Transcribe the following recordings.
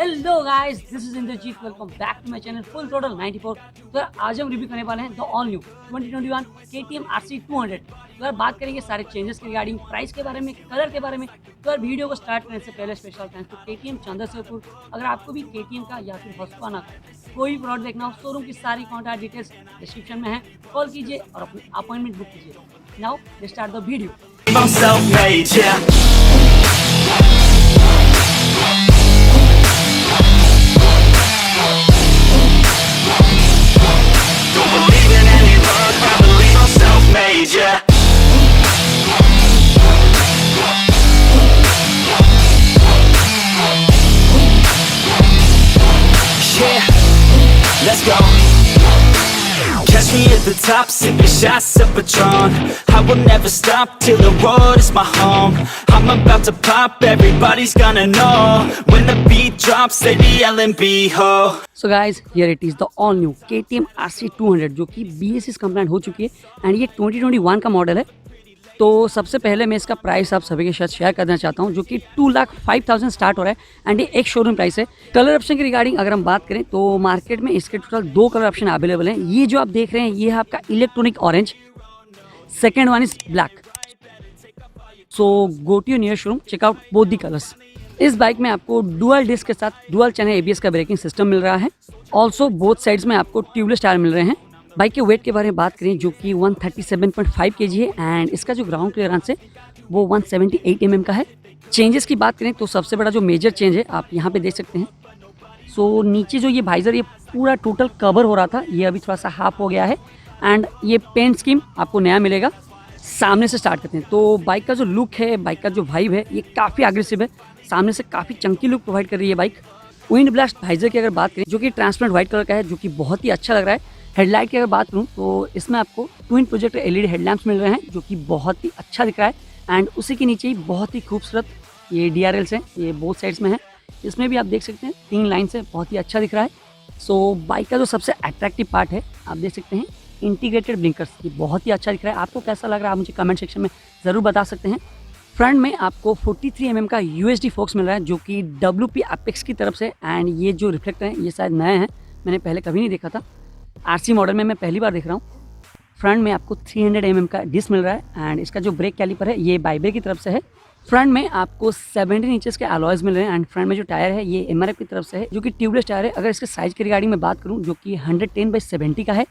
Hello guys, this is Indrajit. Welcome back to my channel full total 94। तो यार आज हम रिव्यू करने वाले हैं the all new 2021 KTM RC 200। तो यार बात करेंगे सारे चेंजेस के रिगार्डिंग, प्राइस के बारे में, कलर के बारे में। तो यार वीडियो को स्टार्ट करने से पहले special thanks to KTM Chandrasekharpur. अगर आपको भी KTM का या फिर हस्क्वाना का कोई प्रोडक्ट देखना हो, शोरूम की सारी कॉन्टैक्ट डिटेल्स डिस्क्रिप्शन में है, कॉल कीजिए और अपनी अपॉइंटमेंट बुक कीजिए। Now let's start the video. Let's go. Catch me at the top, sipping shots of Patron. I will never stop till the world is my home. I'm about to pop, everybody's gonna know. When the beat drops, they be yelling B-ho. So guys here it is the all new KTM RC 200 जो कि BS6 complaint हो चुकी है and ये 2021 का model है। तो सबसे पहले मैं इसका प्राइस आप सभी के साथ शेयर करना चाहता हूँ, जो कि 2,05,000 स्टार्ट हो रहा है एंड ये एक शोरूम प्राइस है। कलर ऑप्शन के रिगार्डिंग अगर हम बात करें तो मार्केट में इसके टोटल 2 कलर ऑप्शन अवेलेबल हैं। ये जो आप देख रहे हैं ये है आपका electronic orange, second one is black. So go to your near showroom, check out both the colours. इस बाइक में आपको डुअल डिस्क के साथ डुअल चैनल ABS का ब्रेकिंग सिस्टम मिल रहा है। ऑल्सो बोथ साइड्स में आपको ट्यूबलेस टायर मिल रहे हैं। बाइक के वेट के बारे में बात करें जो कि 137.5 kg है एंड इसका जो ग्राउंड क्लियरेंस है वो 178 mm का है। चेंजेस की बात करें तो सबसे बड़ा जो मेजर चेंज है आप यहाँ पे देख सकते हैं। सो नीचे जो ये वाइजर ये पूरा टोटल कवर हो रहा था, ये अभी थोड़ा सा हाफ हो गया है एंड ये पेंट स्कीम आपको नया मिलेगा। सामने से स्टार्ट करते हैं तो बाइक का जो लुक है, बाइक का जो वाइब है, ये काफ़ी अग्रेसिव है। सामने से काफ़ी चंकी लुक प्रोवाइड कर रही है बाइक। विंड ब्लास्ट वाइजर की अगर बात करें जो कि ट्रांसपेरेंट व्हाइट कलर का है, जो कि बहुत ही अच्छा लग रहा है। हेडलाइट की अगर बात करूं तो इसमें आपको ट्विन प्रोजेक्टर LED हेडलैम्प्स मिल रहे हैं जो कि बहुत ही अच्छा दिख रहा है एंड उसी के नीचे ही बहुत ही खूबसूरत ये DRLs हैं, ये बोथ साइड्स में है। इसमें भी आप देख सकते हैं 3 लाइन से बहुत ही अच्छा दिख रहा है। सो बाइक का जो सबसे अट्रैक्टिव पार्ट है आप देख सकते हैं इंटीग्रेटेड ब्लिंकर्स, ये बहुत ही अच्छा दिख रहा है। आपको कैसा लग रहा है आप मुझे कमेंट सेक्शन में ज़रूर बता सकते हैं। फ्रंट में आपको 43 mm का USD फोक्स मिल रहा है जो कि WP अपेक्स की तरफ से एंड ये जो रिफ्लेक्टर हैं ये शायद नए हैं, मैंने पहले कभी नहीं देखा था। RC मॉडल में मैं पहली बार देख रहा हूँ। फ्रंट में आपको 300 mm का डिस्क मिल रहा है एंड इसका जो ब्रेक कैलिपर है ये बाइबे की तरफ से है। फ्रंट में आपको 17 इंचेस के अलॉयज मिल रहे हैं एंड फ्रंट में जो टायर है ये MRF की तरफ से है जो कि ट्यूबलेस टायर है। अगर इसके साइज के रिगार्डिंग में बात करूँ जो कि 110/70 का है।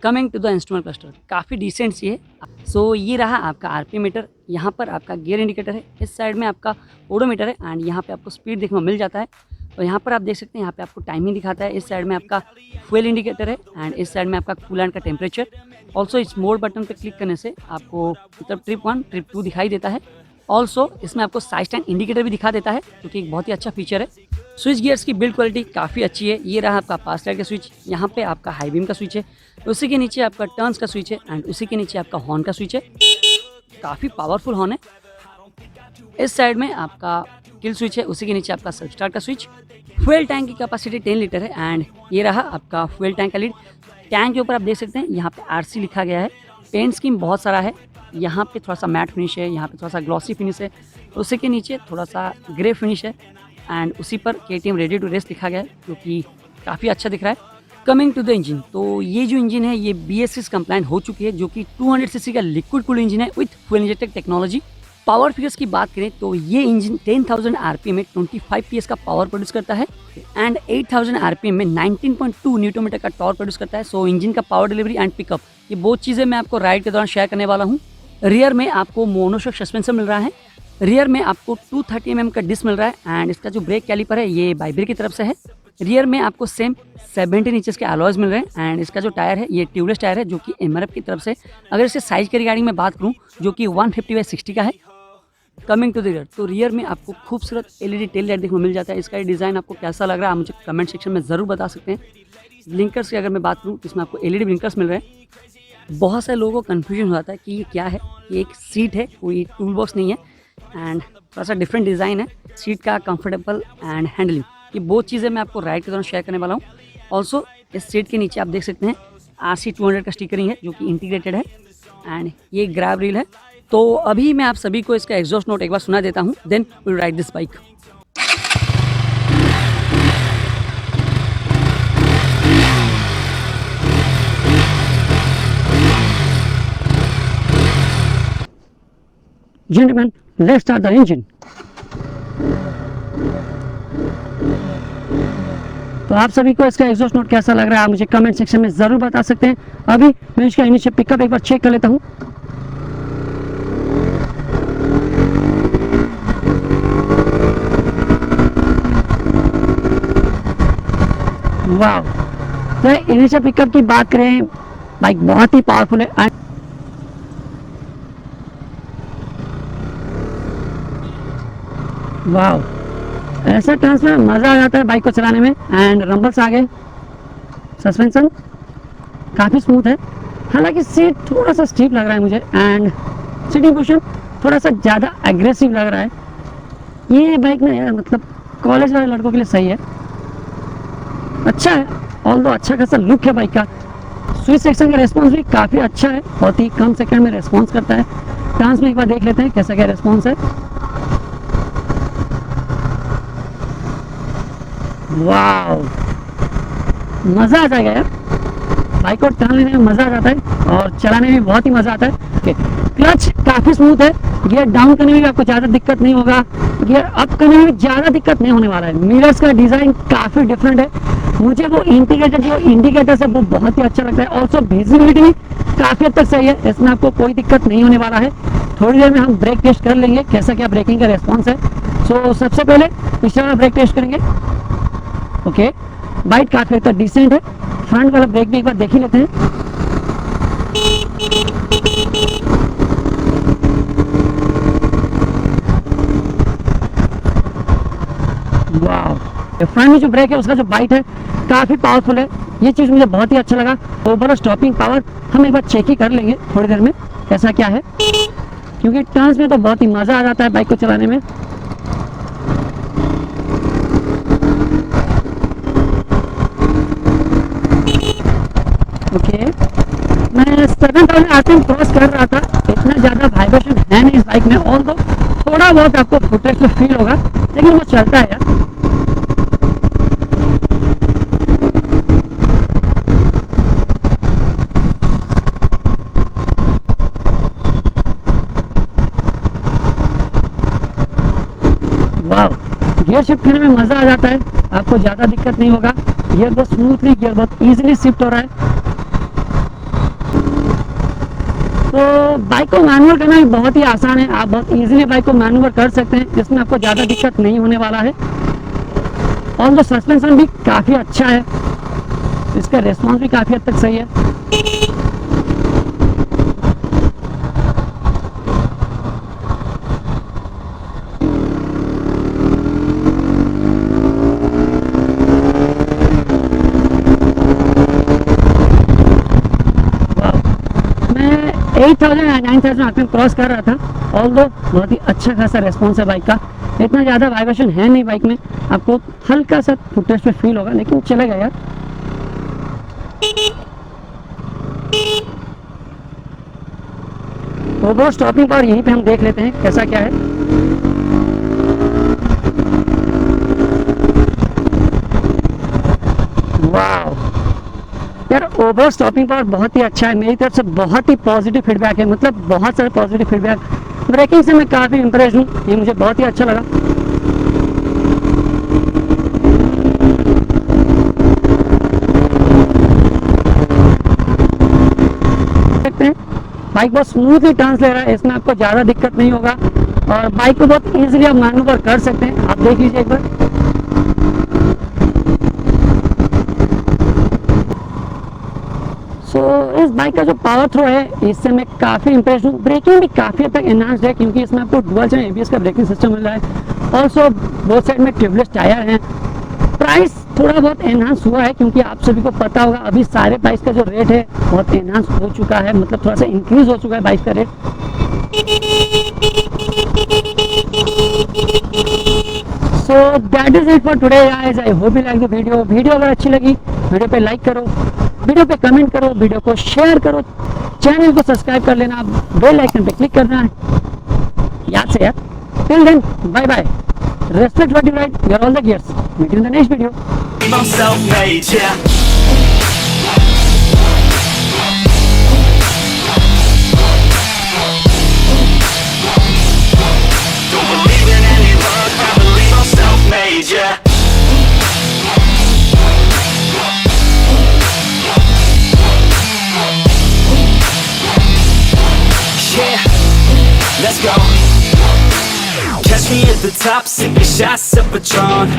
Coming to the instrument cluster, काफ़ी डिसेंट सी है। सो ये रहा आपका RPM मीटर, यहाँ पर आपका गियर इंडिकेटर है, इस साइड में आपका ओडोमीटर है एंड यहाँ पे आपको स्पीड देखने को मिल जाता है। तो यहाँ पर आप देख सकते हैं यहाँ पे आपको टाइमिंग दिखाता है। इस साइड में आपका फ्यूल इंडिकेटर है एंड इस साइड में आपका कूलेंट का टेम्परेचर। ऑल्सो इस मोड बटन पर क्लिक करने से आपको मतलब ट्रिप 1 ट्रिप 2 दिखाई देता है। ऑल्सो इसमें आपको साइड स्टैंड इंडिकेटर भी दिखा देता है जो कि एक बहुत ही अच्छा फीचर है। स्विच गियर्स की बिल्ड क्वालिटी काफ़ी अच्छी है। ये रहा आपका पास लाइट का स्विच, यहाँ पे आपका हाई बीम का स्विच है, उसी के नीचे आपका टर्न्स का स्विच है एंड उसी के नीचे आपका हॉर्न का स्विच है। काफ़ी पावरफुल हॉर्न है। इस साइड में आपका किल स्विच है, उसी के नीचे आपका सेल्फ स्टार्ट का स्विच। फ्यूल टैंक की कैपेसिटी 10 लीटर है एंड ये रहा आपका फ्यूल टैंक का लीड। टैंक के ऊपर आप देख सकते हैं यहाँ पे RC लिखा गया है। पेंट स्कीम बहुत सारा है, यहाँ पे थोड़ा सा मैट फिनिश है, यहाँ पे थोड़ा सा ग्लॉसी फिनिश है, उसी के नीचे थोड़ा सा ग्रे फिनिश है एंड उसी पर KTM रेडी टू रेस लिखा गया है जो कि काफ़ी अच्छा दिख रहा है। कमिंग टू द इंजन, तो ये जो इंजन है ये BS6 कंप्लाइंट हो चुकी है जो कि 200 cc का लिक्विड कूल्ड इंजन है with fuel injected technology. Power figures की बात करें तो ये इंजन 10,000 RPM में 25 PS का पावर प्रोड्यूस करता है एंड 8,000 RPM में 19.2 न्यूटन का टॉर्क प्रोड्यूस करता है। सो इंजन का पावर डिलीवरी एंड पिकअप ये बहुत चीज़ें मैं आपको राइड के दौरान शेयर करने वाला हूँ। रियर में आपको मोनोशॉक सस्पेंशन मिल रहा है। रियर में आपको 230 mm का डिस्क मिल रहा है एंड इसका जो ब्रेक कैलिपर है ये बाइबेर की तरफ से है। रियर में आपको सेम 17 इंचेस के अलॉयज मिल रहे हैं एंड इसका जो टायर है ये ट्यूबलेस टायर है जो कि MRF की तरफ से। अगर इसके साइज के रिगार्डिंग में बात करूँ जो कि 150/60 का है। कमिंग टू द रियर, तो रियर में आपको खूबसूरत LED टेल लाइट देखने को मिल जाता है। इसका डिज़ाइन आपको कैसा लग रहा है आप मुझे कमेंट सेक्शन में ज़रूर बता सकते हैं। ब्लिंकर्स की अगर मैं बात करूँ इसमें आपको LED ब्लिंकर्स मिल रहे हैं। बहुत सारे लोगों को कन्फ्यूजन हो जाता है कि ये क्या है, ये एक सीट है, कोई टूल बॉक्स नहीं है एंड थोड़ा सा डिफरेंट डिज़ाइन है। सीट का कंफर्टेबल एंड हैंडलिंग ये बहुत चीज़ें मैं आपको राइड के दौरान शेयर करने वाला हूँ। ऑल्सो इस सीट के नीचे आप देख सकते हैं RC 200 का स्टिकरिंग है जो कि इंटीग्रेटेड है एंड ये ग्रैब रील है। तो अभी मैं आप सभी को इसका एग्जॉस्ट नोट एक बार सुना देता हूँ, then will ride this bike. gentlemen, let's start the engine. तो आप सभी को इसका एग्जॉस्ट नोट कैसा लग रहा है आप मुझे कमेंट सेक्शन में ज़रूर बता सकते हैं। अभी मैं इसका इनिशियल पिकअप एक बार चेक कर लेता हूँ। वाह, तो इनिशियल पिकअप की बात करें, बाइक बहुत ही पावरफुल है। वाह, ऐसा टर्न्स में मज़ा आ जाता है बाइक को चलाने में। एंड रंबल्स आ गए, सस्पेंशन काफ़ी स्मूथ है, हालांकि सीट थोड़ा सा स्टीप लग रहा है मुझे। एंड सीटिंग पोजीशन थोड़ा सा ज़्यादा एग्रेसिव लग रहा है। ये बाइक ना यार मतलब कॉलेज वाले लड़कों के लिए सही है, अच्छा है। ऑल्दो अच्छा खासा लुक है बाइक का। स्विच सेक्शन का रेस्पॉन्स भी काफ़ी अच्छा है, बहुत ही कम सेकंड में रेस्पॉन्स करता है। टर्न्स में एक बार देख लेते हैं कैसा क्या रेस्पॉन्स है। वाह, मज़ा आ जाएगा यार, बाइक को टर्न लेने में मज़ा आ जाता है और चलाने में बहुत ही मज़ा आता है। क्लच काफ़ी स्मूथ है, गियर डाउन करने में भी आपको ज़्यादा दिक्कत नहीं होगा, गियर अप करने में भी ज़्यादा दिक्कत नहीं होने वाला है। मिरर्स का डिज़ाइन काफ़ी डिफरेंट है, मुझे वो इंडिकेटर्स है वो बहुत ही अच्छा लगता है। ऑल्सो विजिबिलिटी भी काफ़ी हद तक सही है, इसमें आपको कोई दिक्कत नहीं होने वाला है। थोड़ी देर में हम ब्रेक टेस्ट कर लेंगे कैसा क्या ब्रेकिंग का रेस्पॉन्स है। सो सबसे पहले पिछले वाला ब्रेक टेस्ट करेंगे। ओके, बाइक काफ़ी हद तक डिसेंट है। फ्रंट वाला ब्रेक भी एक बार देख ही लेते हैं। वाह, फ्रंट में जो ब्रेक है उसका जो बाइट है काफ़ी पावरफुल है, ये चीज़ मुझे बहुत ही अच्छा लगा। ओवरऑल स्टॉपिंग पावर हम एक बार चेक ही कर लेंगे थोड़ी देर में कैसा क्या है, क्योंकि टर्न्स में तो बहुत ही मज़ा आ जाता है बाइक को चलाने में। ओके, मैं 7000 आरपीएम क्रॉस कर रहा था, इतना ज़्यादा वाइब्रेशन है नहीं इस बाइक में। ऑल्दो थोड़ा बहुत आपको फुटरेस्ट में फील होगा, लेकिन वो चलता है यार। वाह, गियर शिफ्ट करने में मज़ा आ जाता है, आपको ज़्यादा दिक्कत नहीं होगा। गियर बहुत स्मूथली, गियर बहुत ईजिली शिफ्ट हो रहा है। तो बाइक को मैनुअल करना भी बहुत ही आसान है, आप बहुत इजीली बाइक को मैनुअल कर सकते हैं, जिसमें आपको ज़्यादा दिक्कत नहीं होने वाला है। और जो सस्पेंशन भी काफ़ी अच्छा है, इसका रिस्पॉन्स भी काफ़ी हद तक सही है। मैं 8000 या 9000 आरपीएम क्रॉस कर रहा था। ऑल्दो बहुत ही अच्छा खासा रेस्पॉन्स है बाइक का, इतना ज़्यादा वाइब्रेशन है नहीं बाइक में, आपको हल्का सा फुटरेस्ट पे फील होगा, लेकिन चलेगा यार। ओवरऑल स्टॉपिंग पावर यहीं पे हम देख लेते हैं कैसा क्या है। वाह यार, ओवरऑल स्टॉपिंग पावर बहुत ही अच्छा है, मेरी तरफ से बहुत ही पॉजिटिव फीडबैक है, मतलब बहुत सारे पॉजिटिव फीडबैक। ब्रेकिंग से मैं काफ़ी इंप्रेस हूँ, ये मुझे बहुत ही अच्छा लगा। देखते हैं बाइक बहुत स्मूथली टर्न्स ले रहा है, इसमें आपको ज़्यादा दिक्कत नहीं होगा और बाइक को बहुत ईजिली आप मैन्यूवर कर सकते हैं। आप देख लीजिए एक बार। इस बाइक का जो पावर थ्रो है इससे मैं काफ़ी इंप्रेस हूँ। ब्रेकिंग भी काफ़ी हद तक एनहांस्ड है, क्योंकि इसमें आपको डुअल चैनल एबीएस का ब्रेकिंग सिस्टम मिल रहा है। ऑल्सो बोथ साइड में ट्यूबलेस टायर हैं। प्राइस थोड़ा बहुत एनहांस हुआ है, क्योंकि आप सभी को पता होगा अभी सारे बाइक का जो रेट है बहुत एनहांस हो चुका है, मतलब थोड़ा सा इंक्रीज हो चुका है बाइक का rate. So that is it for today guys, I hope you like the video अगर अच्छी लगी वीडियो पे लाइक करो, वीडियो पे कमेंट करो, वीडियो को शेयर करो, चैनल को सब्सक्राइब कर लेना, बेल आइकन पे क्लिक करना है याद से यार। Till then bye bye, respect what you write, you're all the gears. Meet you in the next video. I'm self-made, yeah. let's go. Catch me at the top, sipping shots of Patron.